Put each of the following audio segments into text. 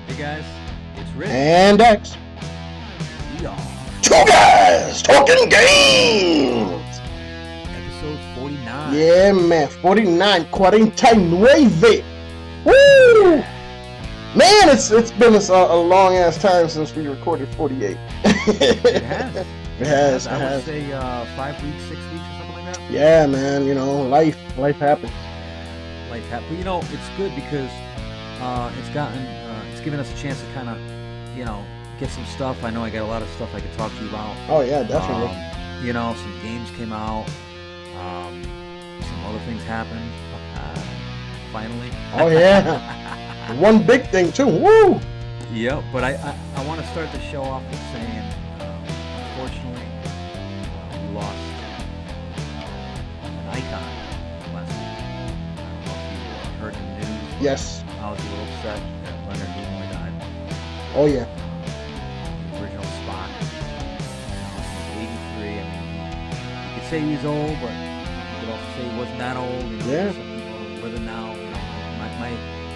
Hey guys, it's Rich. And X. We are Two Guys Talkin Games. episode 49. Yeah, man. 49, 49. Woo! Man, it's been a long ass time since we recorded 48. It has. It has. I would say 5 weeks, 6 weeks, or something like that. Yeah, man. You know, life happens. Life happens. But you know, it's good because it's given us a chance to kind of, get some stuff. I know I got a lot of stuff I could talk to you about. Oh yeah, definitely. Some games came out. Some other things happened. Finally. Oh yeah. One big thing too. Woo! Yep, but I want to start the show off with saying, unfortunately, we lost an icon last week. I don't know if you heard in the news. Yes. I was a little upset that Leonard Nimoy died. Oh yeah. The original Spock. He was 83. I mean, you could say he was old, but you could also say he wasn't that old. Yeah. Some people are living now.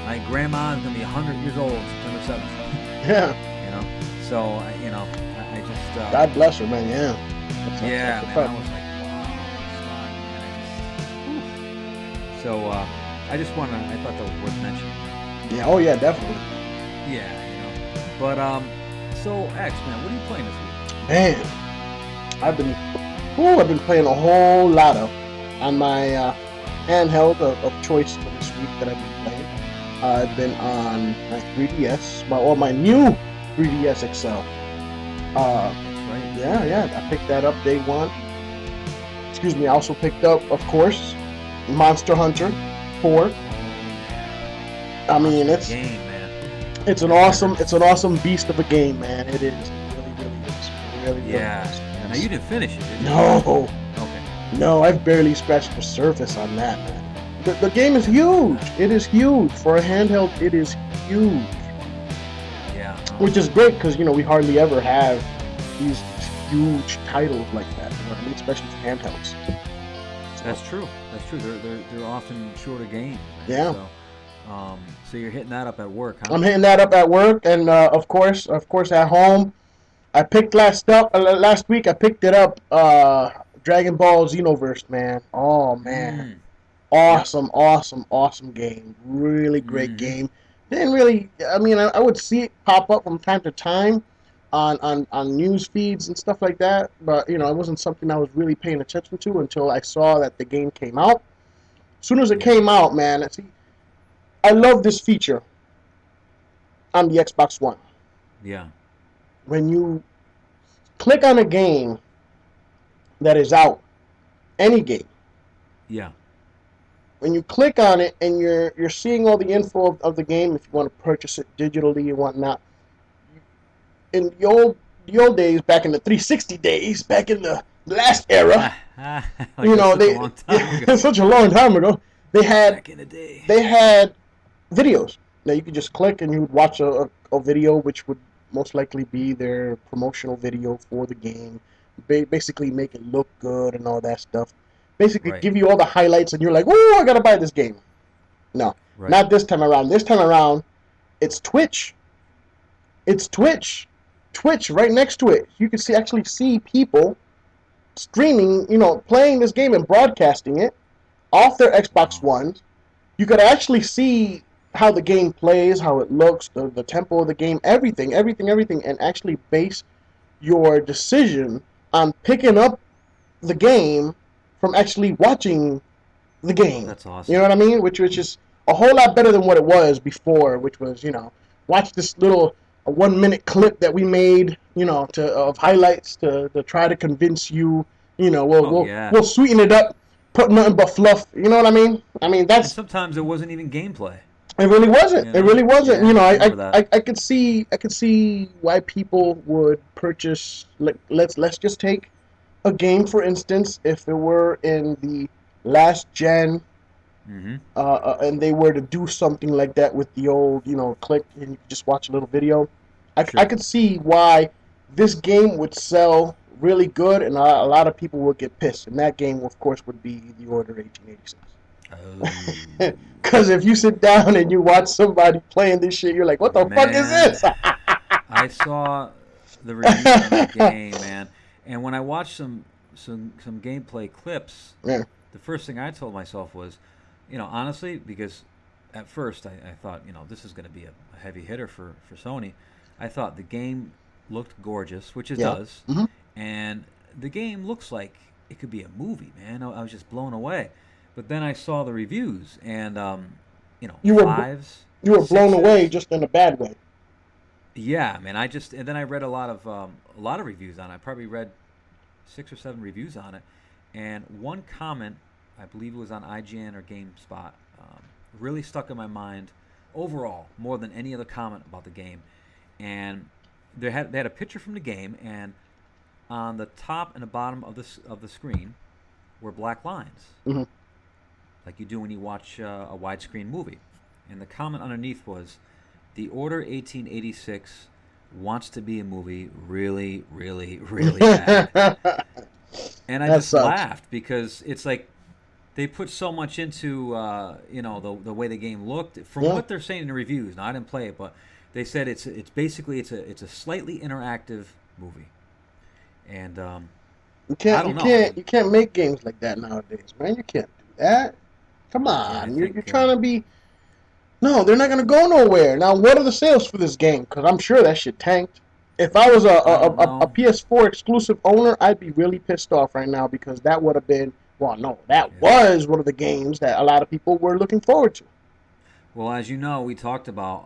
My grandma is gonna be 100 years old September 7th. Yeah. So I just. God bless her, man. Yeah. Yeah, man. I was like, wow, man. So I thought that was worth mentioning. Yeah. Oh yeah, definitely. Yeah, But so X, man, what are you playing this week? Man, I've been playing a whole lot on my handheld of choice for this week that I've been playing. I've been on my 3DS, my new 3DS XL. That's right. Yeah, I picked that up day one. Excuse me, I also picked up, of course, Monster Hunter 4. I mean, it's an awesome beast of a game, man. It is. It really is. It really is. Yeah. Now you didn't finish it, did you? No. Okay. No, I've barely scratched the surface on that, man. The game is huge. It is huge. For a handheld, it is huge. Yeah. Which is great because, we hardly ever have these huge titles like that. You know what I mean? Especially for handhelds. That's true. They're often shorter games. Yeah. So you're hitting that up at work, huh? I'm hitting that up at work, and of course at home. I picked last week. I picked it up. Dragon Ball Xenoverse, man. Oh man. Awesome game. Really great game. Didn't really, I would see it pop up from time to time on news feeds and stuff like that, but, it wasn't something I was really paying attention to until I saw that the game came out. As soon as it came out, man, I love this feature on the Xbox One. Yeah. When you click on a game that is out, any game. Yeah. When you click on it and you're seeing all the info of the game, if you want to purchase it digitally and whatnot, in the old days, back in the 360 days, back in the last era, such a long time ago, they had back in the day. They had videos. Now you could just click and you would watch a video, which would most likely be their promotional video for the game. Basically make it look good and all that stuff. Basically give you all the highlights and you're like, oh, I gotta buy this game. No, not this time around. This time around, it's Twitch. Twitch right next to it. You can actually see people streaming, playing this game and broadcasting it off their Xbox Ones. You could actually see how the game plays, how it looks, the tempo of the game, everything, and actually base your decision on picking up the game from actually watching the game. That's awesome. You know what I mean? Which is a whole lot better than what it was before, which was, watch this little 1 minute clip that we made, of highlights to try to convince you, we'll sweeten it up, put nothing but fluff. You know what I mean? That's. And sometimes it wasn't even gameplay. It really wasn't. It really wasn't. I could see why people would purchase. Let's just take a game, for instance, if it were in the last gen, and they were to do something like that with the old, click and you just watch a little video. I could see why this game would sell really good, and a lot of people would get pissed. And that game, of course, would be The Order 1886. Oh, Because if you sit down and you watch somebody playing this shit, you're like, what the fuck is man, this? I saw the reviews on that game, man, and when I watched some gameplay clips, Yeah. the first thing I told myself was, honestly, because at first I thought, this is going to be a heavy hitter for Sony. I thought the game looked gorgeous, which it Yeah. does, Hmm. and the game looks like it could be a movie, man. I was just blown away. But then I saw the reviews, and You were fives, you were blown away, sixes. just in a bad way. Yeah, man. And then I read a lot of reviews on it. I probably read 6 or 7 reviews on it, and one comment, I believe it was on IGN or GameSpot, really stuck in my mind overall more than any other comment about the game. And they had a picture from the game, and on the top and the bottom of the screen were black lines, Hmm. like you do when you watch a widescreen movie. And the comment underneath was, "The Order 1886 wants to be a movie really, really, really bad." That And I just sucks. laughed because it's like they put so much into the way the game looked. From Yeah. what they're saying in the reviews, now I didn't play it, but they said it's basically it's a slightly interactive movie, and You I can't you don't know. can't you can't make games like that nowadays, man. You can't do that. Come Yeah, I on, you're think trying to be. No, they're not gonna go nowhere. Now, what are the sales for this game? Because I'm sure that shit tanked. If I was a, I a, don't a, a know. PS4 exclusive owner, I'd be really pissed off right now because that would have been, well, no, that Yeah. was one of the games that a lot of people were looking forward to. Well, as you know, we talked about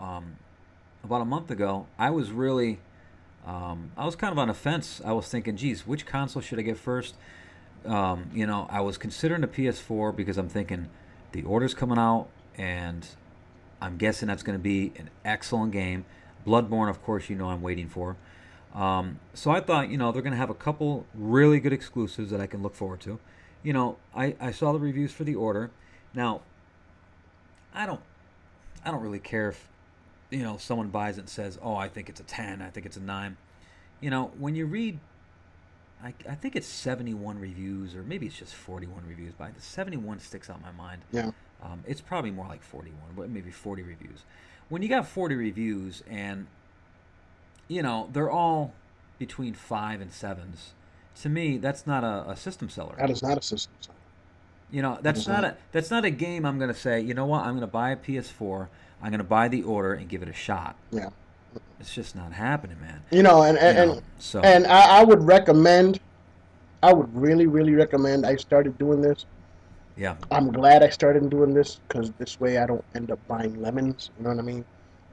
a month ago. I was kind of on the fence. I was thinking, geez, which console should I get first? I was considering the PS4 because I'm thinking the order's coming out, and I'm guessing that's going to be an excellent game. Bloodborne, of course, I'm waiting for. So I thought, they're going to have a couple really good exclusives that I can look forward to. I saw the reviews for the order. Now, I don't I don't really care if someone buys it and says, "Oh, I think it's a 10, I think it's a 9." When you read, I think it's 71 reviews, or maybe it's just 41 reviews, but the 71 sticks out in my mind. Yeah. It's probably more like 41, but maybe 40 reviews. When you got 40 reviews and they're all between 5 and 7s, to me that's not a system seller. That is not a system seller. That That's is not not. a game I'm gonna say, you know what, I'm gonna buy a PS4, I'm gonna buy the order and give it a shot. Yeah. It's just not happening, man. You know, and and, and, So and I would recommend, I would really, really recommend I started doing this. yeah, I'm glad I started doing this because this way I don't end up buying lemons. You know what I mean?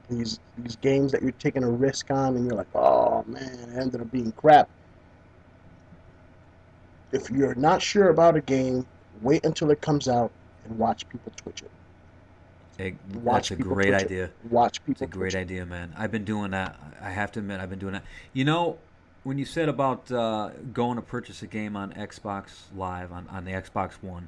These games that you're taking a risk on, and you're like, oh man, it ended up being crap. If you're not sure about a game, wait until it comes out and watch people twitch it. that's Watch a people great twitch it. idea. Watch It's a people great twitch it. idea, man. I've been doing that. I have to admit, I've been doing that. When you said about going to purchase a game on Xbox Live on the Xbox One,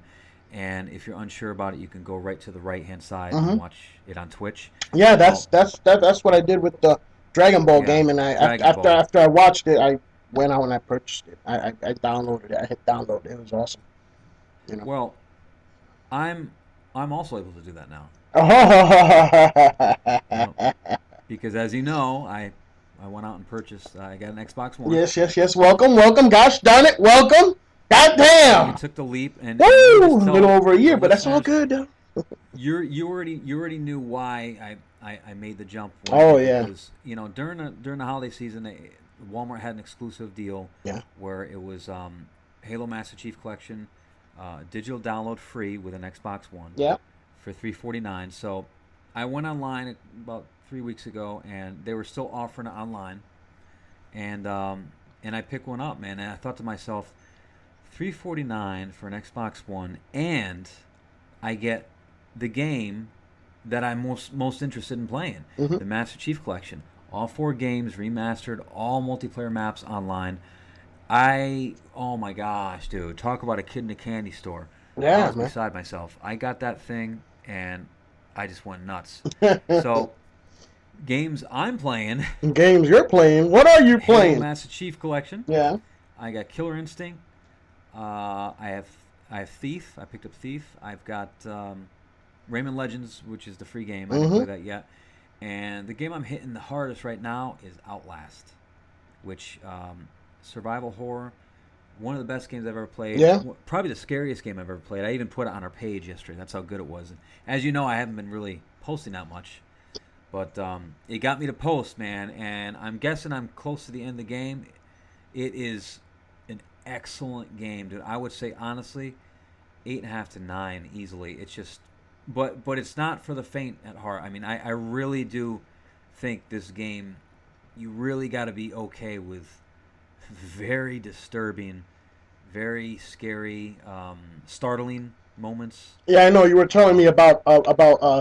and if you're unsure about it, you can go right to the right hand side and Hmm. watch it on Twitch. Yeah, Well, that's what I did with the Dragon Ball yeah, game, and I Dragon Ball. after I watched it, I went out and I purchased it. I downloaded it. I hit download. It was awesome. You know. Well, I'm I'm also able to do that now. Yep. Because as you know, I went out and purchased. I got an Xbox One. Yes, yes, yes. Welcome, welcome. Gosh darn it, welcome. God You damn. took the leap, and let me Woo! just A little tell over a the year, but that's all listeners, good though. you already knew why I made the jump when I Oh did, yeah, because during the holiday season, Walmart had an exclusive deal yeah, where it was Halo Master Chief Collection, digital download free with an Xbox One yeah. for $349. So I went online about 3 weeks ago, and they were still offering it online, and I picked one up, man, and I thought to myself, $349 for an Xbox One, and I get the game that I'm most interested in playing, Hmm. the Master Chief Collection. All 4 games remastered, all multiplayer maps online. Oh my gosh, dude, talk about a kid in a candy store. I Yeah, was man. beside myself. I got that thing, and I just went nuts. So, games I'm playing: Games you're playing. What are you Halo playing? Master Chief Collection. Yeah. I got Killer Instinct. I have I have Thief. I picked up Thief. I've got Rayman Legends, which is the free game. I didn't Mm-hmm. play that yet. And the game I'm hitting the hardest right now is Outlast, which survival horror. One of the best games I've ever played. Yeah. Probably the scariest game I've ever played. I even put it on our page yesterday. That's how good it was. And as you know, I haven't been really posting that much, but it got me to post, man. And I'm guessing I'm close to the end of the game. It is an excellent game, dude. I would say honestly, 8.5 to 9 easily. It's just, but it's not for the faint at heart. I mean, I really do think this game, you really got to be okay with very disturbing, very scary, startling moments. Yeah, I know you were telling me about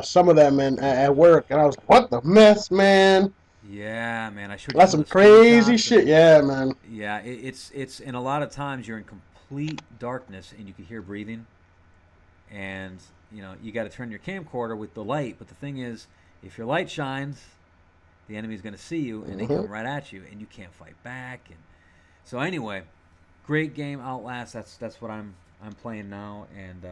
some of them and at work, and I was like, "What the mess, man? Yeah, man. I showed you That's some some of the crazy screenshots, and shit." Yeah, man. yeah, it's and a lot of times you're in complete darkness and you can hear breathing, and you got to turn your camcorder with the light. But the thing is, if your light shines, the enemy's going to see you and they Mm-hmm. come right at you, and you can't fight back. And so anyway, great game, Outlast. That's what I'm playing now, and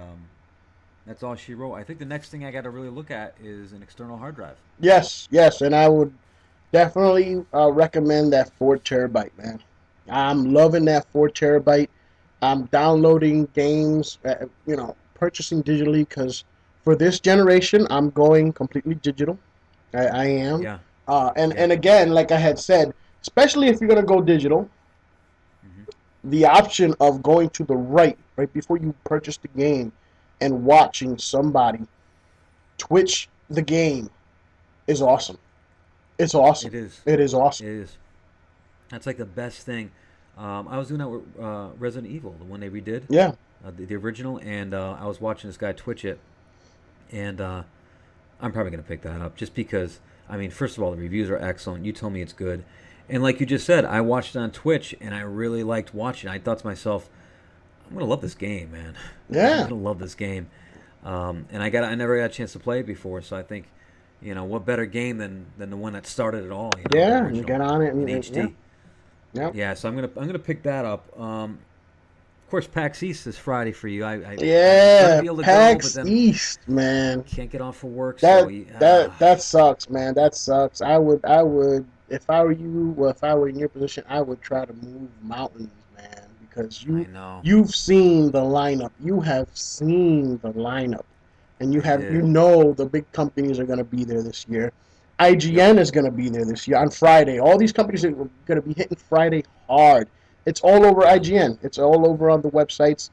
that's all she wrote. I think the next thing I got to really look at is an external hard drive. Yes, yes, and I would definitely recommend that 4 terabyte, man. I'm loving that 4 terabyte. I'm downloading games, purchasing digitally because for this generation, I'm going completely digital. I am. Yeah, And yeah. and again, like I had said, especially if you're gonna go digital, Hmm. the option of going to the right before you purchase the game, and watching somebody Twitch the game is awesome. It's awesome. It is. It is It awesome. is. That's like the best thing. I was doing that with Resident Evil, the one they redid, Yeah. the original, and I was watching this guy Twitch it, and I'm probably gonna pick that up just because. I mean, first of all, the reviews are excellent. You told me it's good, and like you just said, I watched it on Twitch, and I really liked watching. I thought to myself, I'm gonna love this game, man. I'm Yeah. gonna love this game. And I never got a chance to play it before, so I think, what better game than the one that started it all, the Yeah. You original get on it in and yeah. HD. Yeah. Yeah, so I'm gonna pick that up. Of course, PAX East is Friday for you. I was gonna Yeah. be able to go, but PAX then East, man. can't get off for work. So That sucks, man. That sucks. I would if I were you, or if I were in your position, I would try to move mountains, man, because I know you've seen the lineup. You have seen the lineup, and I you did. know the big companies are going to be there this year. Yep. IGN is going to be there this year on Friday. All these companies are going to be hitting Friday hard. It's all over Yeah. IGN. It's all over on the websites.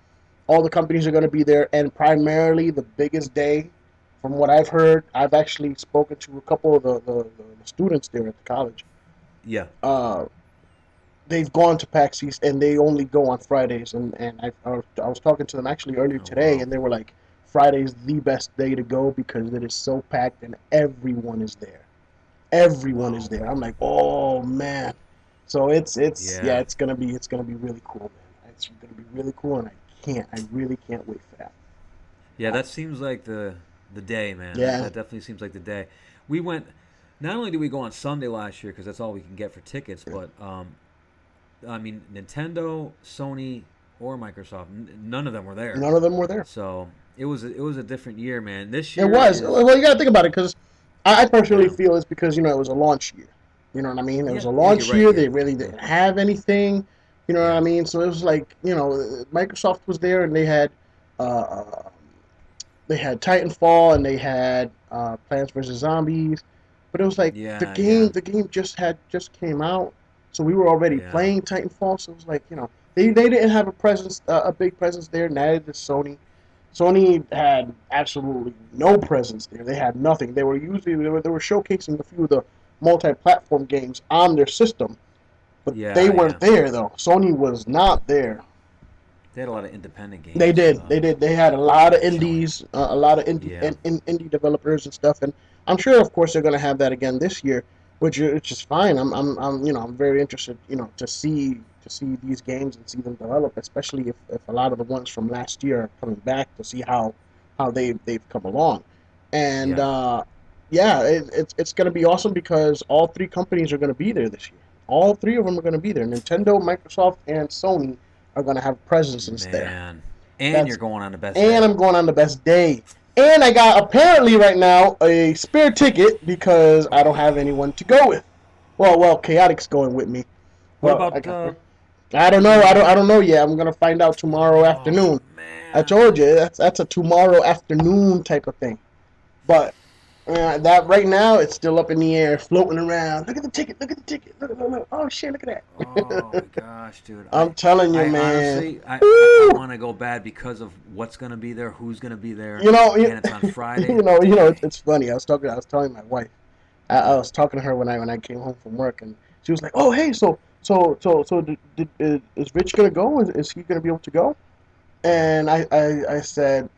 All the companies are going to be there, and primarily the biggest day, from what I've heard, I've actually spoken to a couple of the students there at the college. Yeah. Uh, they've gone to PAX East and they only go on Fridays. And I was talking to them actually earlier Oh today, wow. and they were like, Friday's the best day to go because it is so packed and everyone is there. Everyone is Wow. there. I'm like, oh man. So it's yeah, Yeah. it's gonna be really cool, man. It's gonna be really cool, and I really can't wait for that. Yeah. That seems like the day, man. That Yeah, that definitely seems like the day. We went. Not only did we go on Sunday last year because that's all we can get for tickets, but I mean, Nintendo, Sony, or Microsoft, none of them were there. none of them were there. So it was a different year, man. This It year was. is Well, you got to think about it because I personally yeah, feel it's because it was a launch year. You know what I mean? It was yeah, a yeah. You're launch right. year. Yeah, They really yeah, didn't have anything. You know what I yeah, mean? So it was like Microsoft was there and uh, they had Titanfall and they had Plants vs Zombies, but it was like yeah, yeah, the game just came out, so we were already yeah, playing Titanfall. So it was like they didn't have a presence, a big presence there. Neither did Sony. Sony had absolutely no presence there. They had nothing. They were showcasing a few of the multi-platform games on their system, but they yeah, weren't yeah. there though. Sony was not there. They had a lot of independent They games did. They did. They had a lot of showing. indies, a lot of Yeah, indie developers and stuff. And I'm sure, of course, they're going to have that again this year, which is fine. I'm very interested, to see these games and see them develop, especially if a lot of the ones from last year are coming back to see how they've come along. And yeah. yeah, it's going to be awesome because all three companies are going to be there this year. All three of them are going to be there. Nintendo, Microsoft, and Sony are going to have presences there. Man, And you're going on the best and day. I'm going on the best day. And I got apparently right now a spare ticket because I don't have anyone to go with. Well, Chaotic's going with me. What Well, about I don't know. I don't know yet. I'm gonna find out tomorrow Oh afternoon. I man. told you that's a tomorrow afternoon type of thing. But that right now it's still up in the air, floating around. Look at the ticket. Look at the ticket. Look. Oh shit! Look at Oh that. my gosh, dude. I'm telling you, I man. honestly, I Woo! want to go bad because of what's gonna be there, who's gonna be there, You know, and it's on Friday. it's funny. I was telling my wife. I was talking to her when I came home from work, and she was like, "Oh, hey, is Rich gonna go? Is he gonna be able to go?" Yeah, And I said,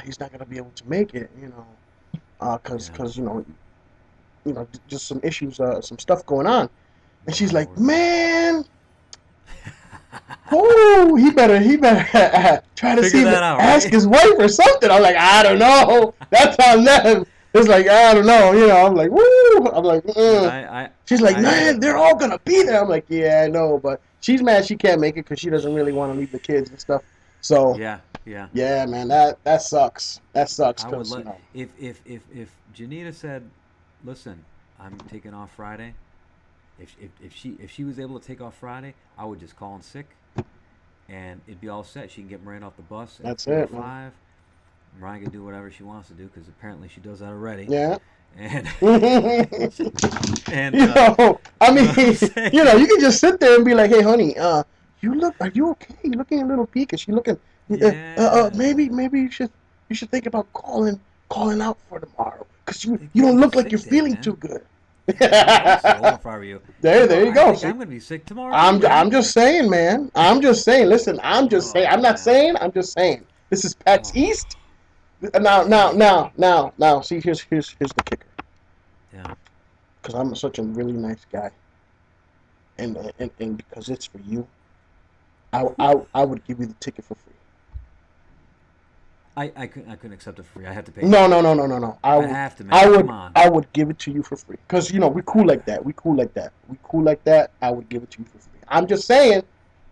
he's not gonna be able to make it, yeah. cause just some issues, some stuff going on. And she's like, Lord. man, oh, he better try to Figure see that out, ask right? his wife or something. I'm like, I don't know. That's on them. It's like I don't know. I'm like, woo. I'm like, Dude, She's like, I had man, they're all gonna be there. I'm like, yeah, I know, but she's mad she can't make it because she doesn't really want to leave the kids and stuff. So yeah, yeah. yeah, man, that sucks. That sucks I would because let if Janita said, "Listen, I'm taking off Friday." If she was able to take off Friday, I would just call in sick, and it'd be all set. She can get Miranda off the bus at that's it, man. 4:05. Mariah can do whatever she wants to do because apparently she does that already. Yeah. And you and I you know mean, what I'm saying? you can just sit there and be like, hey, honey, are you okay? You're looking a little peakish. You looking, Yeah. maybe you should think about calling out for tomorrow because Take you maybe don't take a look like you're sick day, feeling man. too good. Yeah, I would stay home if I were you. There you I go. think See, I'm gonna be sick tomorrow too, man. I'm just saying, man. I'm just saying. Listen, I'm just saying. Oh I'm not man. saying. I'm just saying. This is PAX Oh East. Now. See, here's the kicker. yeah. Because I'm such a really nice guy, and because it's for you, I would give you the ticket for free. I couldn't accept it for free. I had to pay for No, it. no, no, no, no, no. I have to, man. Come on. I would give it to you for free. Because we cool like that. We cool like that. We cool like that. I would give it to you for free. I'm just saying.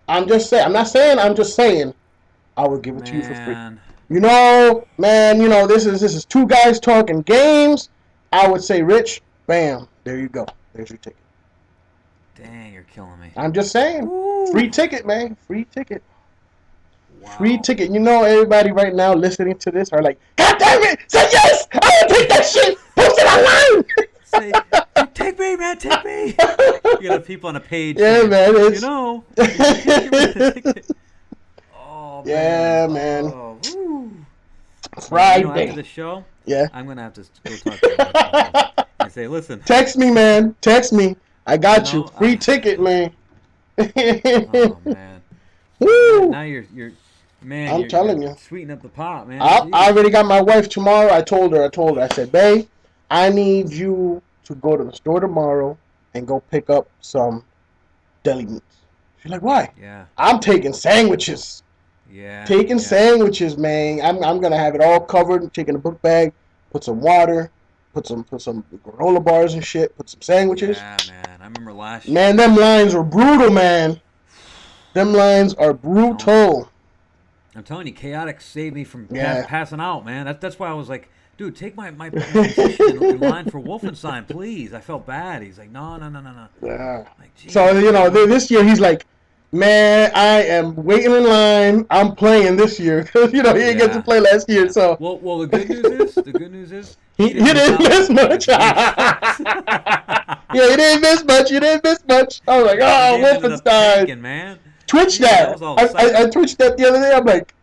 I'm just saying. I'm not saying. I'm just saying. I would give it to you for free. Man. Man. This is two guys talking games. I would say, Rich, bam, there you go. There's your ticket. Dang, you're killing me. I'm just saying. Free Woo. ticket, man. Free ticket. Free Wow. ticket. Everybody right now listening to this are like, God damn it! Say yes! I will take that shit! Post Say, it take me, man, take me. You got people on a page online! Yeah, saying, man. if you can't get rid of the ticket. Oh man. Yeah, man. Oh. Woo. Man, after Friday. the show, Yeah. I'm gonna have to go talk to my wife and say, listen, Text me, man. Text me. I got you. Free I. ticket, man. Oh man. Woo! Now you're man, I'm you're telling you. sweetening up the pot, man. I Jeez. already got my wife tomorrow. I told her. I said, babe, I need you to go to the store tomorrow and go pick up some deli meats. She's like, why? Yeah. I'm taking sandwiches. Yeah. Taking Yeah. sandwiches, man. I'm gonna have it all covered. Taking a book bag, put some water, put some granola bars and shit. Put some sandwiches. Yeah, man. I remember last Man, year. them lines were brutal, man. Them lines are Telling you. brutal. I'm telling you, chaotic saved me from Yeah. passing out, man. That's why I was like, dude, take my position in line for Wolfenstein, please. I felt bad. He's like, no. Yeah. Like, So geez, man. this year he's like, man, I am waiting in line. I'm playing this year because he didn't get to Yeah, play last year. yeah. So Well, the good news is, he he didn't miss didn't out miss much much. because he sucks. Yeah, he didn't miss much. He didn't miss much. I was like, The oh, game ended up Wolfenstein. tanking, man. Twitch Jeez, I that. was all I excited. twitched that the other day. I'm like,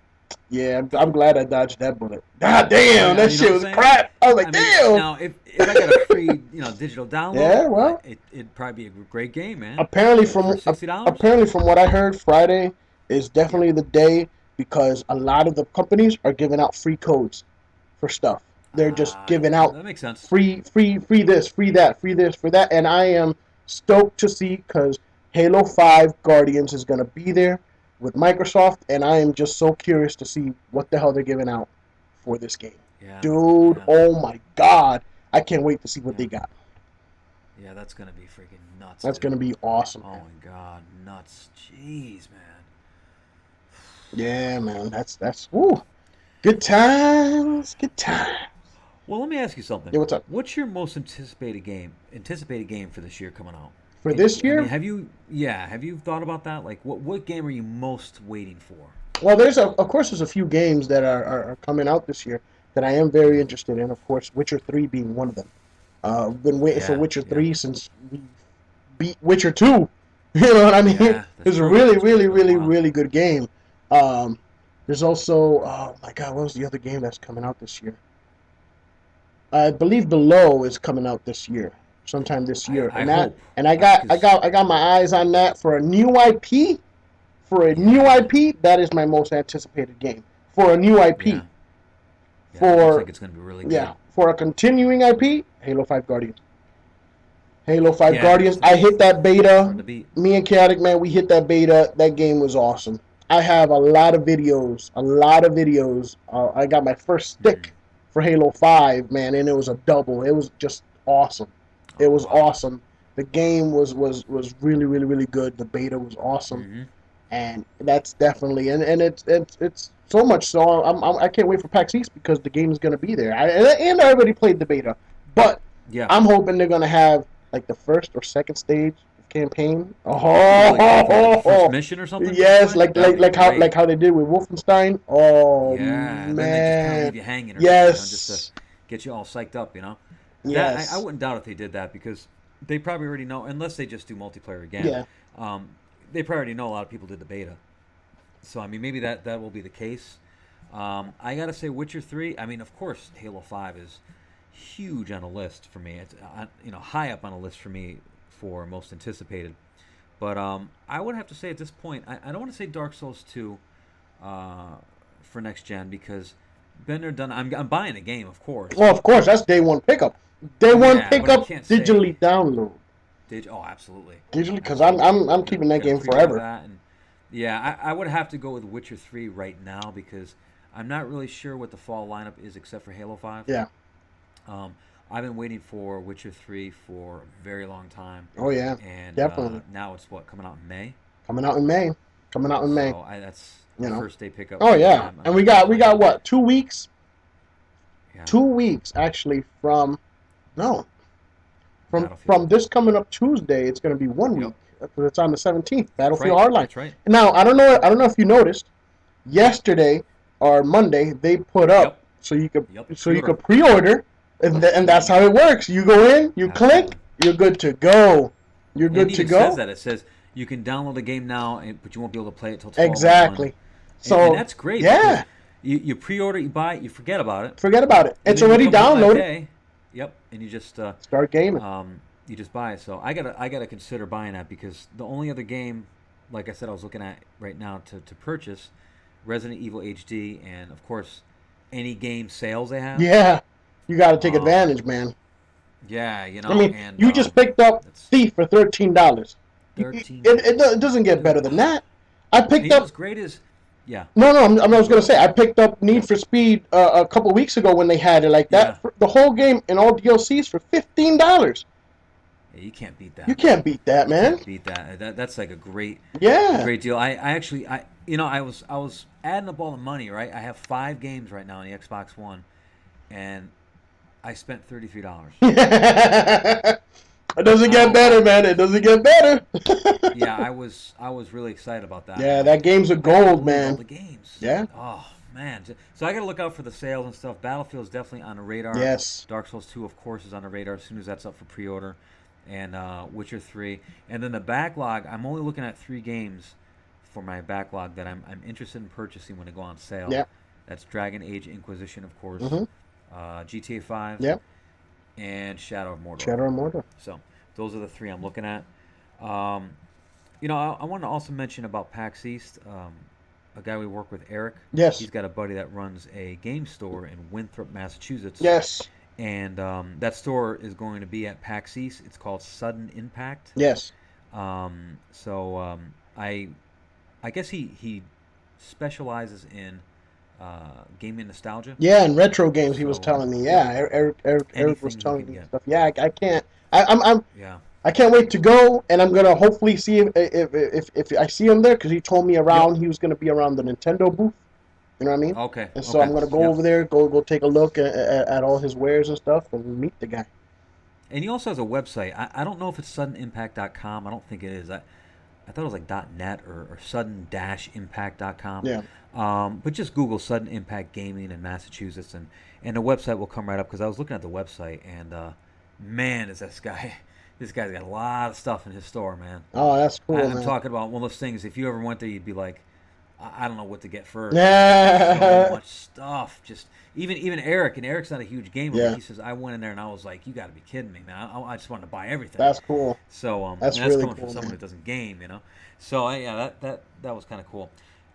yeah, I'm glad I dodged that bullet. God damn, that You know shit what I'm was saying? crap. I was I like, mean, damn. now if I got a free digital download, Yeah, well, it'd probably be a great game, man. apparently For from $60. apparently from what I heard, Friday is Yeah. definitely the day because a lot of the companies are giving out free codes for stuff. They're just giving Yeah, out that makes sense. free this, free that, free this, for that, and I am stoked to see because Halo 5 Guardians is gonna be there with Microsoft, and I am just so curious to see what the hell they're giving out for this game. Yeah, Dude, yeah, oh my god. I can't wait to see what yeah, they got. yeah. That's gonna be freaking nuts, That's dude. gonna be awesome, Oh man. my god, nuts. Jeez, man. Yeah, man. That's woo. Good times. Good times. Well, let me ask you something. Yeah, what's up? What's your most anticipated game? Anticipated game for this year coming out? For this I mean, year, have you? Yeah, have you thought about that? Like, what game are you most waiting for? well, of course there's a few games that are coming out this year that I am very Yeah, interested in. Of course, Witcher 3 being one of them. I've been waiting for yeah, Witcher yeah, 3 since we beat Witcher 2. You know what I mean? yeah. That's It's a true. really, That's true. really, It's been a really, while. really good game. Um, there's also, oh my God, what was the other game that's coming out this year? I believe Below is coming out this year, sometime this year, I hope, and I got I because got I got my eyes on that for a new IP. For a new yeah, IP, that is my most anticipated game. For a new IP, yeah, yeah. It looks for like it's going to be really yeah, good. for a continuing IP, Halo 5 Guardians. Halo 5 Yeah, Guardians. I hit that that's beta. hard to beat. Me and Chaotic Man, we hit that beta. That game was awesome. I have a lot of videos. A lot of videos. I got my first Hmm. stick for Halo 5, man, and it was a double. It was just awesome. It Oh was wow. awesome. The game was really, really, really good. The beta was awesome, Hmm. and that's definitely and it's so much so I can't wait for PAX East because the game is going to be there. And I already played the beta, but Yeah. I'm hoping they're going to have like the first or second stage of campaign. Ooh, like the first Oh, mission or something you can yes, play. That'd be like great. how they did with Wolfenstein. Oh Yeah, and then they just kind of man, leave you hanging or something, just to yes, get you all psyched up. That I yes, wouldn't doubt if they did that because they probably already know, unless they just do multiplayer again. yeah, Um, they probably already know a lot of people did the beta, so I mean maybe that will be the case. I gotta say, Witcher 3. I mean, of course, Halo 5 is huge on a list for me. It's high up on a list for me for most anticipated. But I would have to say at this point, I don't want to say Dark Souls 2 uh, for next gen because been there, done. I'm buying the game, of course, well, of course that's day one pickup. Day one yeah, but I pickup, can't say digitally download. did. Oh, absolutely, Digitally, because absolutely. I'm Gonna keeping that gonna game pre-order forever. that, and yeah, I would have to go with Witcher 3 right now because I'm not really sure what the fall lineup is except for Halo 5. Yeah. Um, I've been waiting for Witcher 3 for a very long time, Oh yeah, and definitely now it's what coming out in May. coming out in May. Coming out in May. So that's You a know. first day pickup Oh for me. yeah, I'm and definitely we got waiting. what 2 weeks? Yeah, 2 weeks actually from no from Battlefield. this coming up Tuesday. It's going to be 1 week Yep, because it's on the 17th. that's Battlefield right. Hardline. That's right. Now That's right. I don't know if you noticed yesterday or Monday they put up Yep. Yep. so you Pre-order. could pre-order and that's how Mm-hmm. it works. You go in, you click, Absolutely. you're good to go. You're And it good to even says go. that it says you can download the game now, but you won't be able to play it till 12/01. Exactly. And So that's great because yeah, you pre-order, you buy it, you forget about it, forget about it. and It's then you already come home that downloaded. day. Yep, and you just Start gaming. you just buy it. So I gotta consider buying that because the only other game, like I said, I was looking at right now to purchase Resident Evil HD, and of course any game sales they have. Yeah, you got to take Um, advantage, man. yeah, I mean, and you just picked up it's Thief for $13. It doesn't get Dude. better than that. I And picked you know up. what's great is, yeah, No, no, I go was ahead. gonna say I picked up Need Yep. for Speed a couple weeks ago when they had it like that. Yeah. The whole game and all DLCs for $15. Yeah, you can't beat You that. can't beat that, You man. can't beat that. That's like a Yeah, great deal. I actually I was adding up all the money, right? I have 5 games right now on the Xbox One, and I spent $33. it doesn't get Now better, man. It doesn't get better. yeah, I was really excited about that. I'm Yeah, like, that game's a I can't gold, believe all man. the games. Yeah. Oh man, so I got to look out for the sales and stuff. Battlefield's definitely on the radar. Yes. Dark Souls 2, of course, is on the radar as soon as that's up for pre-order, and Witcher 3, and then the backlog. I'm only looking at 3 games for my backlog that I'm interested in purchasing when they go on sale. Yeah. That's Dragon Age Inquisition, of course, Mhm. GTA 5, Yep. and Shadow of Mordor. Shadow and Mordor. So those are the 3 I'm looking at. Um, I want to also mention about PAX East. A guy we work with, Eric. Yes. He's got a buddy that runs a game store in Winthrop, Massachusetts, Yes. and that store is going to be at PAX East. It's called Sudden Impact. Yes. I guess he specializes in gaming nostalgia. Yeah, and retro games. He was So telling me. yep, Yeah, Eric was anything he telling could me get. stuff. Yeah, I can't. I'm Yeah. I can't wait to go, and I'm gonna hopefully see if I see him there because he told me Yep. around he was gonna be around the Nintendo booth. You know what I mean? Okay. And so Okay. I'm gonna go Yep. over there, go take a look at all his wares and stuff, and meet the guy. And he also has a website. I don't know if it's suddenimpact.com. I don't think it is. I thought it was like .net or sudden-impact.com. Yeah. But just Google Sudden Impact Gaming in Massachusetts, and the website will come right up because I was looking at the website, and man, is this guy. This guy's got a lot of stuff in his store, man. Oh, that's cool, I'm man. talking about one of those things. If you ever went there, you'd be like, I don't know what to get first. There's so Yeah. much stuff. Just even Eric, and Eric's not a huge gamer, but Yeah. he says I went in there and I was like, you got to be kidding me, man. I just wanted to buy everything. That's cool. So and That's that's really coming from cool, someone man. who doesn't game, you know. So yeah, that was kind of cool.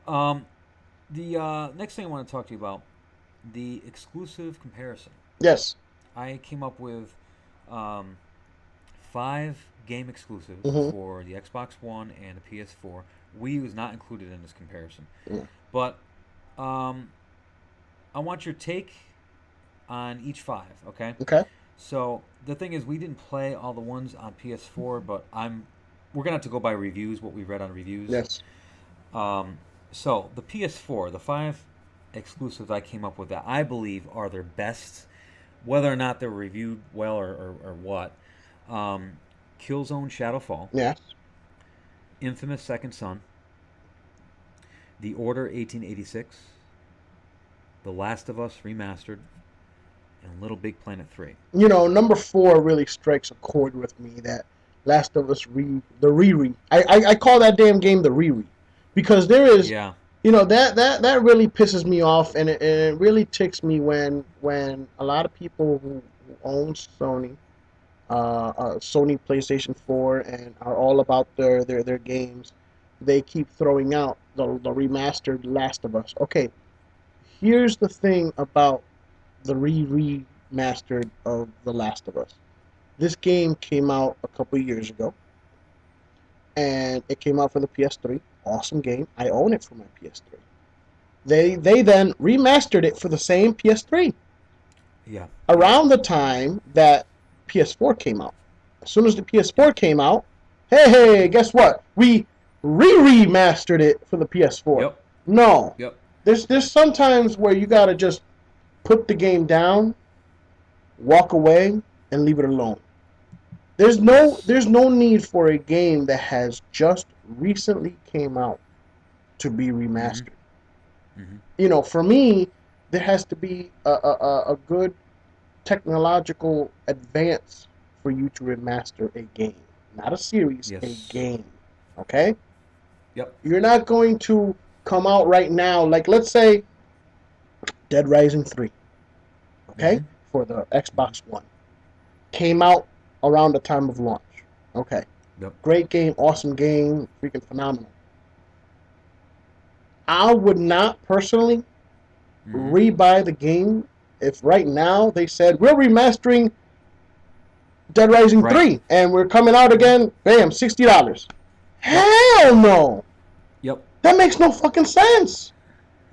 The next thing I want to talk to you about, the exclusive comparison. Yes. I came up with um, 5 game exclusives Mm-hmm. for the Xbox One and the PS4. Wii U is not included in this comparison, Yeah. but um, I want your take on each 5. Okay, Okay. so the thing is, we didn't play all the ones on PS4, but we're gonna have to go by reviews, what we read on reviews. Yes. Um, so the PS4, the 5 exclusives I came up with that I believe are their best, whether or not they're reviewed well or what. Um, Killzone Shadowfall, Yes. Infamous Second Son, The Order 1886, The Last of Us Remastered, and Little Big Planet 3. You know, number 4 really strikes a chord with me. That Last of Us the Riri. I call that damn game the Riri because there is, Yeah. you know, that really pisses me off, and it really ticks me when a lot of people who own Sony PlayStation 4 and are all about their games, they keep throwing out the remastered Last of Us. Okay, here's the thing about the remastered of The Last of Us. This game came out a couple years ago, and it came out for the PS3. Awesome game. I own it for my PS3. They then remastered it for the same PS3 Yeah. Yep. around the time that PS4 came out. As soon as the PS4 Yep. came out, hey, guess what? We remastered it for the PS4. Yep. No, Yep. there's sometimes where you gotta just put the game down, walk away, and leave it alone. Yes. There's no need for a game that has just recently came out to be Mm-hmm. remastered. Mm-hmm. You know, for me, there has to be a good technological advance for you to remaster a game, not a series, a Yes. game. Okay, Yep. you're not going to come out right now. Like let's say Dead Rising 3. Okay, Mm-hmm. for the Mm-hmm. Xbox One came out around the time of launch. Okay, Yep. great game, awesome game, freaking phenomenal. I would not personally Mm-hmm. rebuy the game if right now they said we're remastering Dead Rising Right. 3 and we're coming out Mm-hmm. again, bam, $60. Yep. Hell no. Yep. That makes no fucking sense.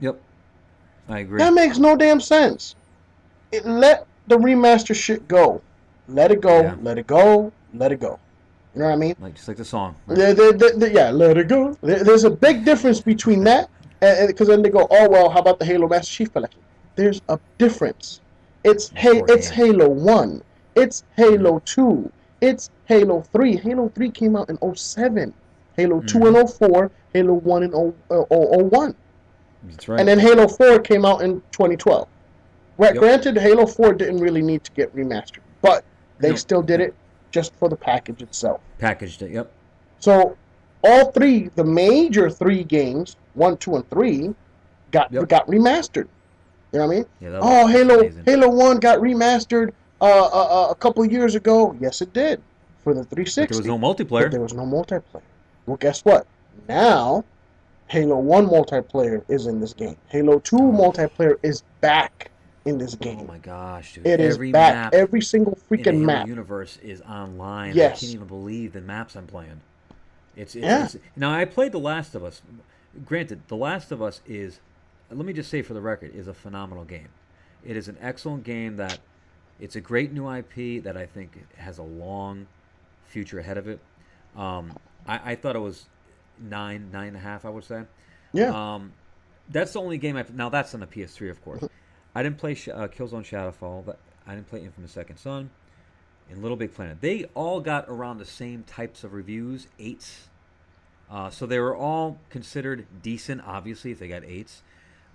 Yep. I agree. That makes no damn sense. Let the remaster shit go. Let it go, Yeah. let it go, let it go. You know what I mean? Just like the song. Right? Yeah, let it go. There's a big difference between that, because then they go, oh well, how about the Halo Master Chief Collection? There's a difference. It's poor It's games. Halo 1. It's Mm-hmm. Halo 2. It's Halo 3. Halo 3 came out in '07. Halo 2 Mm-hmm. in '04. Halo 1 in '01. That's And right. then Halo 4 came out in 2012. Yep. Granted, Halo 4 didn't really need to get remastered, but they No. still did No. it just for the package itself. Packaged it. Yep. So all three, the major 3 games, 1, 2, and 3, Yep. got remastered. You know what I mean? Yeah. That Oh, looks amazing. Halo 1 got remastered a couple years ago. Yes, it did for the But there was 360, no but multiplayer. there was no multiplayer. Well, guess what? Now Halo 1 multiplayer is in this game. Halo 2 Oh. multiplayer is back in this Oh game. my gosh, dude! It is Every back. map Every single in the freaking Halo map. universe is online. I can't Yes. even believe the maps I'm playing. Yeah. It's now I played The Last of Us. Granted, The Last of Us is, let me just say for the record, is a phenomenal game. It is an excellent game that it's a great new IP that I think has a long future ahead of it. I thought it was 9.5, I would say. Yeah. Um, that's the only game I've. Now, that's on the PS3, of course. I didn't play Killzone Shadowfall. I didn't play Infamous Second Son and Little Big Planet. They all got around the same types of reviews, 8s. So they were all considered decent, obviously, if they got 8s.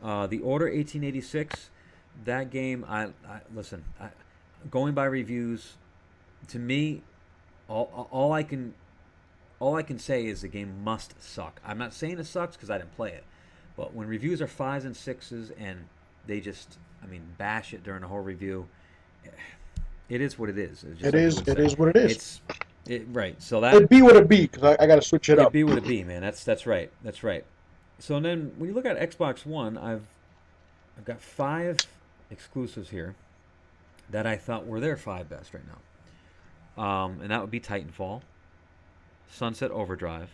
The Order 1886, that game, listen, going by reviews, to me, all I can say is the game must suck. I'm not saying it sucks because I didn't play it, but when reviews are 5s and 6s and they just, bash it during the whole review, it is what it is. It's just It like you is. would It say. is what it is. Right. So that It be what it be, because I got to switch it it up. be what it be, man. That's right. That's right. So then when you look at Xbox One, I've got 5 exclusives here that I thought were their 5 best right now. And that would be Titanfall, Sunset Overdrive,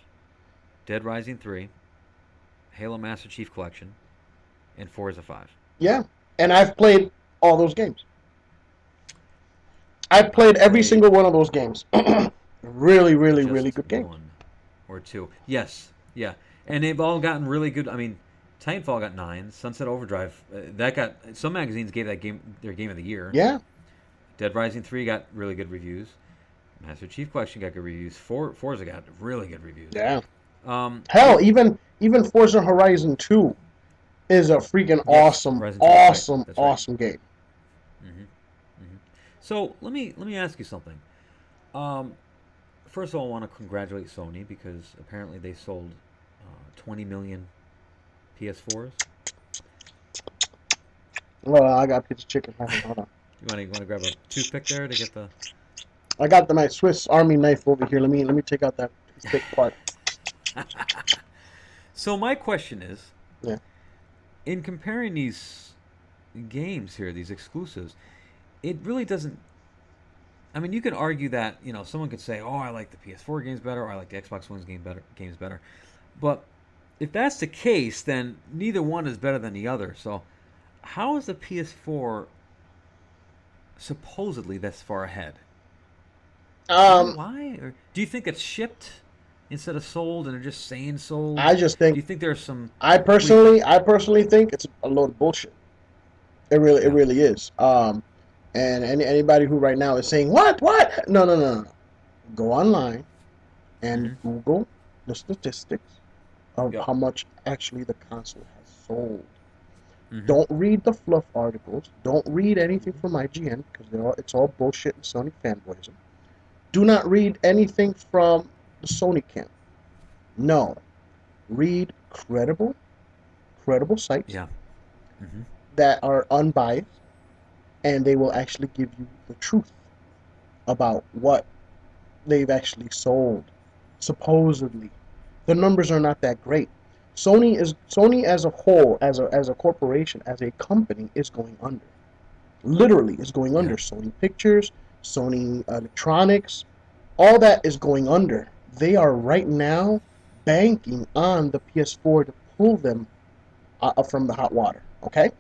Dead Rising 3, Halo Master Chief Collection, and Forza 5. Yeah, and I've played all those games. I've I played every played single one of those games. Really, really, really just good games. one or two. Yes, yeah. And they've all gotten really good. Titanfall got 9. Sunset Overdrive, that got, some magazines gave that game their game of the year. Yeah, Dead Rising 3 got really good reviews. Master Chief Collection got good reviews. Forza got really good reviews. yeah. Um, Hell, even Forza Horizon 2 is a freaking yes, awesome, Horizon 2, that's right. awesome, That's right. awesome game. hmm hmm So let me ask you something. Um, First of all, I want to congratulate Sony because apparently they sold 20 million PS4s. Well, I got a piece of chicken. Hold on. You want to grab a toothpick there to get the. I got my Swiss Army knife over here. Let me take out that thick part. So my question is, Yeah. in comparing these games here, these exclusives, it really doesn't. You can argue that someone could say, "Oh, I like the PS4 games better," or "I like the Xbox One's games better," but if that's the case, then neither one is better than the other. So, how is the PS4 supposedly this far ahead? Do you know Um, why, or do you think it's shipped instead of sold, and they're just saying sold? I just Do think you think there's some I re- personally, I personally think it's a load of bullshit. It Yeah. really is. And anybody who right now is saying what? No, no, no, no. Go online and Mm-hmm. Google the statistics of Yep. how much actually the console has sold. Mm-hmm. Don't read the fluff articles. Don't read anything Mm-hmm. from IGN because it's all bullshit and Sony fanboyism. Do not read anything from the Sony camp. No, read credible sites Yeah. Mm-hmm. that are unbiased, and they will actually give you the truth about what they've actually sold. Supposedly, the numbers are not that great. Sony as a whole, as a corporation, as a company, is going under. Literally, is going Yeah. under. Sony Pictures, Sony Electronics, all that is going under. They are right now banking on the PS4 to pull them from the hot water. Okay,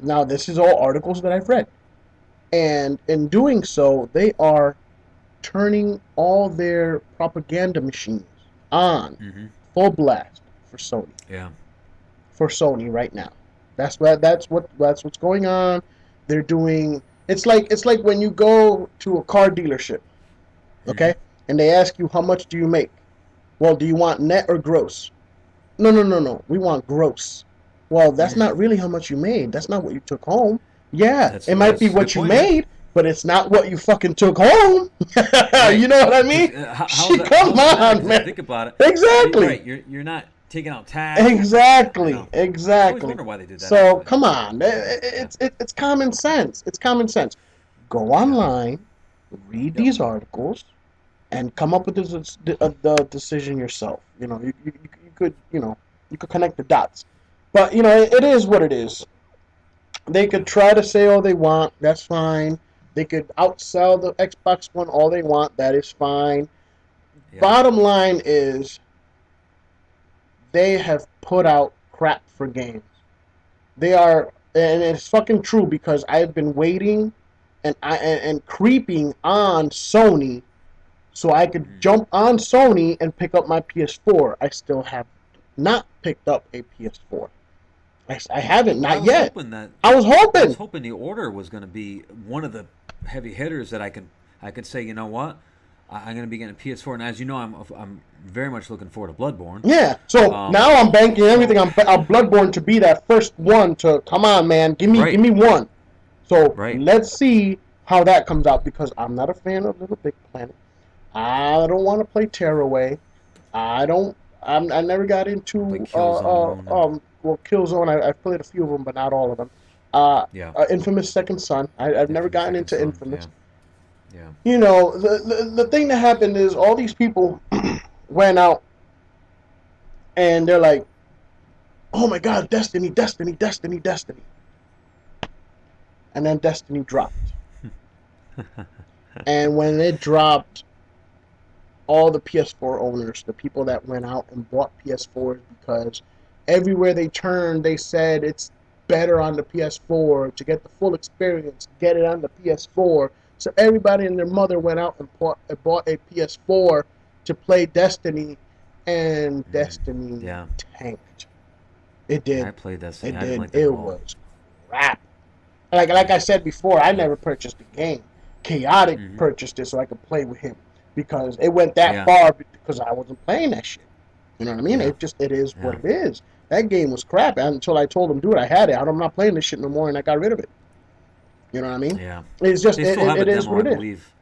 now this is all articles that I've read, and in doing so, they are turning all their propaganda machines on Mm-hmm. full blast for Sony. Yeah. For Sony right now. That's what's going on. They're doing it's like when you go to a car dealership, Mm-hmm. okay? And they ask you how much do you make? Well, do you want net or gross? No, no, no, no. We want gross. Well, that's Mm. not really how much you made. That's not what you took home. Yeah, That's it might be that's a good what you point, man. made, but it's not what you fucking took home. Right. You know what I Because mean? how's that? Come How's that matter? on, Because if you man. think about it, Exactly. right, you're not taking out tax. Yeah, I Exactly. know. I always Exactly. wonder why they did that. So Actually. come on, Yeah. it's common sense. It's common sense. Go Yeah. online, read Yep. these articles, and come up with the decision yourself. You could you could connect the dots, but it is what it is. They Yeah. could try to say all they want. That's fine. They could outsell the Xbox One all they want. That is fine. Yeah. Bottom line is they have put out crap for games. They are, and it's fucking true because I've been waiting and creeping on Sony so I could jump on Sony and pick up my PS4. I still have not picked up a PS4. I haven't, Well, not yet. I was I was hoping. hoping the order was going to be one of the heavy hitters that I could say, you know what, I'm going to be getting a PS4, and as you know, I'm very much looking forward to Bloodborne. Yeah, so Um, now I'm banking everything so on Bloodborne to be that first one to come on, man. Give right, me one. So right. let's see how that comes out because I'm not a fan of Little Big Planet. I don't want to play Tearaway. I don't. I never got Want to play into Killzone and well, Killzone. I've played a few of them, but not all of them. yeah, Infamous Second Son. I've never Infamous gotten Second into Son. Infamous. Yeah, yeah. You know, the thing that happened is all these people went out and they're like, "Oh my God, Destiny, Destiny, Destiny, Destiny," and then Destiny dropped. And when it dropped, all the PS4 owners, the people that went out and bought PS4s because everywhere they turned, they said it's better on the PS4 to get the full experience, get it on the PS4. So everybody and their mother went out and bought a PS4 to play Destiny, and Destiny Yeah, tanked. It yeah. I did. played Destiny. It I didn't did. like that It at all. was crap. Like I said before, I never purchased the game. Chaotic Mm-hmm. purchased it so I could play with him because it went that Yeah, far because I wasn't playing that shit. You know what I mean? yeah, It is what yeah, it is. That game was crap until I told him, dude, I had it. I'm not playing this shit no more, and I got rid of it. You know what I mean? yeah. It's just They still have a it is demo, what I it is. believe.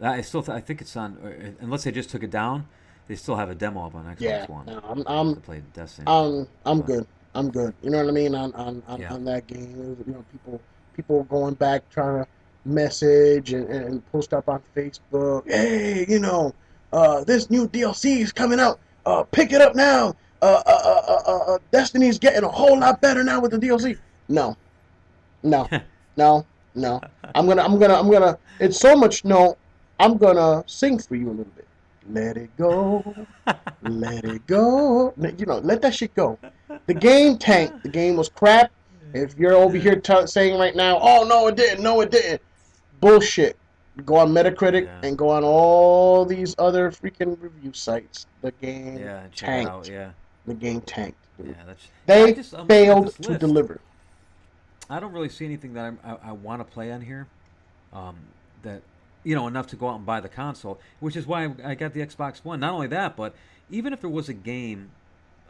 I think it's on. Unless they just took it down, they still have a demo up on Yeah, Xbox One no, to play Destiny. I'm But good. I'm good. You know what I mean yeah, on that game. You know, people going back trying to message and post up on Facebook. Hey, you know, this new DLC is coming out. Pick it up now. Destiny's getting a whole lot better now with the DLC. No, no, no, no. I'm gonna. It's so much no. I'm gonna sing for you a little bit. Let it go. Let it go. You know, let that shit go. The game tanked. The game was crap. If you're over yeah, here saying right now, oh no it didn't, no it didn't, bullshit. Go on Metacritic yeah, and go on all these other freaking review sites. The game yeah. Check it out. tanked. Yeah, The game tanked, dude. yeah. That's yeah. I They just I'm looking at failed this to list. deliver. I don't really see anything that I want to play on here. Um, that enough to go out and buy the console, which is why I got the Xbox One. Not only that, but even if there was a game,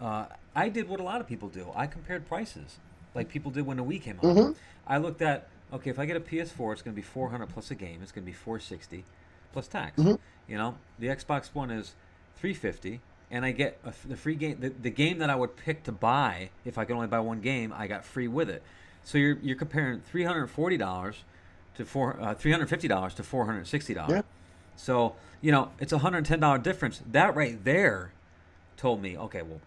I did what a lot of people do. I compared prices, like people did when the Wii came out. Mm-hmm. I looked at, okay, if I get a PS4, it's going to be 400 plus a game. It's going to be 460 plus tax. Mm-hmm. The Xbox One is 350, and I get the free game. The game that I would pick to buy if I could only buy one game, I got free with it. So you're comparing $340 to $350 to $460. Yeah. So it's a $110 difference. That right there told me, okay, well,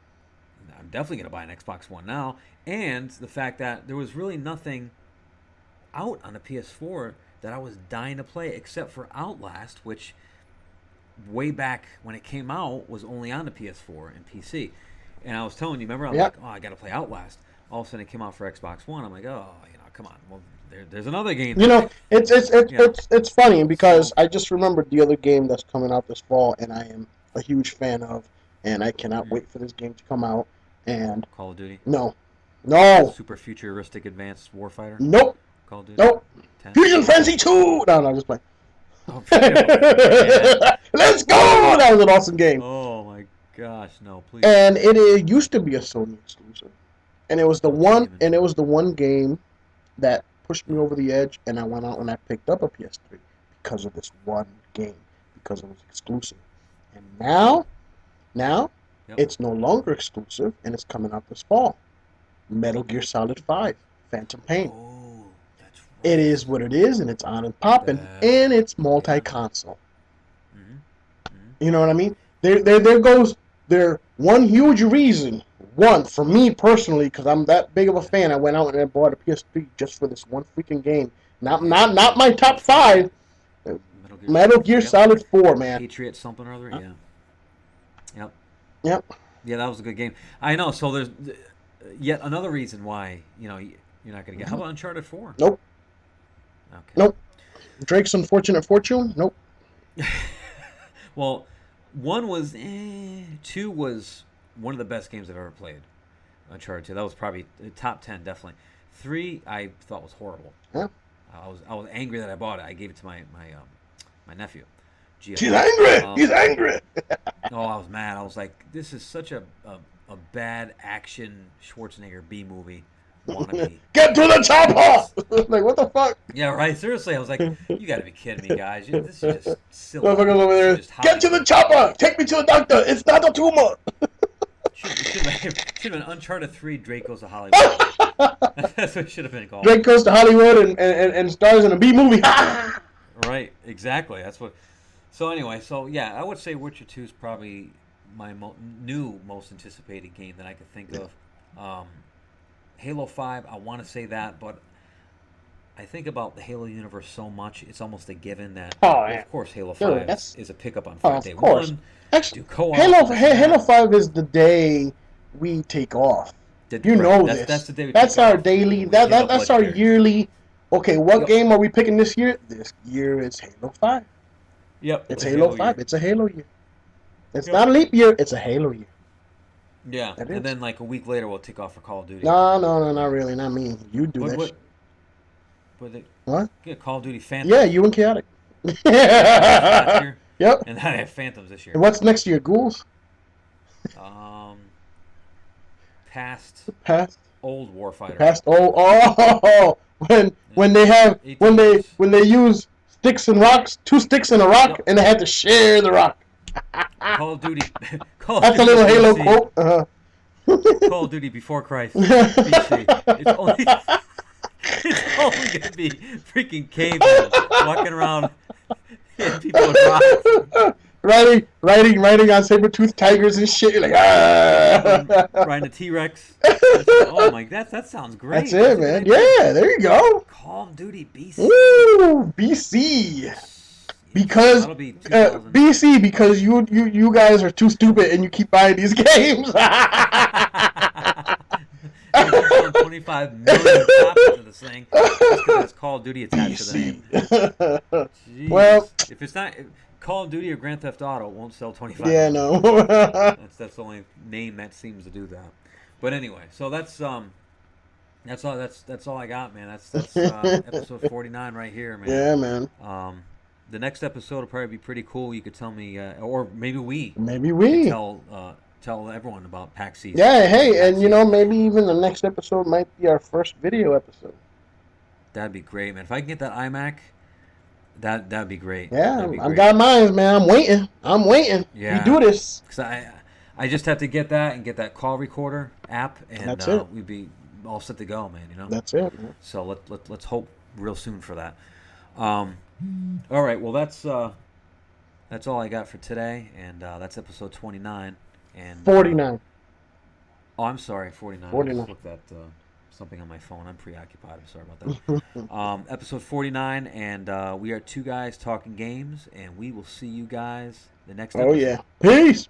I'm definitely going to buy an Xbox One now. And the fact that there was really nothing out on the PS4 that I was dying to play except for Outlast, which way back when it came out was only on the PS4 and PC. And I was telling you, remember, I'm Yep. like, oh, I got to play Outlast. All of a sudden it came out for Xbox One. I'm like, oh, come on. Well, there's another game. You know, it's funny because So, I just remembered the other game that's coming out this fall, and I am a huge fan of, and I cannot wait for this game to come out. And Call of Duty, no, no, super futuristic advanced warfighter. nope, Call of Duty nope. 10. Fusion Frenzy 2! No, no, just playing. Oh, man. Let's go! That was an awesome game. Oh my gosh, no, please. And it used to be a Sony exclusive. And it was the I'll have to one give and into it it. was the one game that pushed me over the edge, and I went out and I picked up a PS3 because of this one game, because it was exclusive. And now Yep. it's no longer exclusive, and it's coming out this fall. Metal Gear Solid 5, Phantom Pain. Oh, that's It right. is what it is, and it's on and popping, Uh, and it's yeah. multi-console. Mm-hmm. Mm-hmm. You know what I mean? There goes there one huge reason. One for me personally, because I'm that big of a Yeah. fan. I went out and I bought a PS3 just for this one freaking game. Not Yeah. not my top five. Metal Gear Metal Solid Gear 4. Yep. Solid 4, man. Patriot something or other. Yeah. Yep. Yep. Yeah, that was a good game. I know. So there's yet another reason why you're not going to get. How about Uncharted 4? Nope. Okay. Nope. Drake's Unfortunate Fortune. Nope. Well, one was, two was one of the best games I've ever played. Uncharted 2. That was probably top 10, definitely. 3, I thought was horrible. Yeah. I was angry that I bought it. I gave it to my nephew. Gio. He's angry. He's angry. Oh, I was mad. I was like, this is such a bad action Schwarzenegger B movie. Wannabe. Get to the chopper! Like, what the fuck? Yeah, right. Seriously, I was like, you got to be kidding me, guys. This is just silly. Motherfuckers over there. Get to the chopper! Take me to the doctor! It's not a tumor! Should have been Uncharted 3, Drake Goes to Hollywood. That's what it should have been called. Drake goes to Hollywood and stars in a B movie. Right, exactly. That's what. So anyway, yeah, I would say Witcher 2 is probably my most anticipated game that I could think of. Halo 5, I want to say that, but I think about the Halo universe so much, it's almost a given that, of course, Halo 5 is a pickup on day one. Actually, Halo 5 is the day we take off. You know this. That's the day we take our off. Daily. That's our yearly. Okay, what game are we picking this year? This year it's Halo 5. Yep. It's Halo 5. Year. It's a Halo year. It's not a leap year. It's a Halo year. Yeah, and then like a week later we'll take off for Call of Duty. No, not really. Not me. You do that shit. What? Yeah, Call of Duty Phantoms. Yeah, you and Chaotic. Yep. And I have Phantoms this year. And what's next year? Ghouls? Past old Warfighter. Past old. Oh, when they use sticks and rocks, 2 sticks and a rock, and they had to share the rock. Call of Duty. That's a little Halo quote. Call of Duty Before Christ. BC. It's only gonna be freaking cavemen walking around hitting people with rocks. Riding on saber-toothed tigers and shit. You're like, riding a T-Rex. Oh my, that sounds great. That's it, man. Yeah, there you go. Call of Duty BC. Ooh, BC. Because BC, because you guys are too stupid and you keep buying these games. 25 million copies of this thing. It's Call of Duty attached to the name. Well, if it's not Call of Duty or Grand Theft Auto, it won't sell 25. Yeah, no. that's the only name that seems to do that. But anyway, so that's all I got, man. That's episode 49 right here, man. Yeah, man. The next episode will probably be pretty cool. You could tell me, or maybe we tell everyone about PAX season. Yeah, hey, and maybe even the next episode might be our first video episode. That'd be great, man. If I can get that iMac, that'd be great. Yeah, I've got mine, man. I'm waiting. Yeah, we do this. Cause I just have to get that and get that call recorder app, and that's it. We'd be all set to go, man. That's it, man. So let's hope real soon for that. All right, well that's all I got for today, and that's episode 29 and 49. I'm sorry, 49. 49. I just looked at something on my phone. I'm preoccupied. I'm sorry about that. Episode 49, and we are 2 guys talking games, and we will see you guys the next episode. Oh yeah, peace.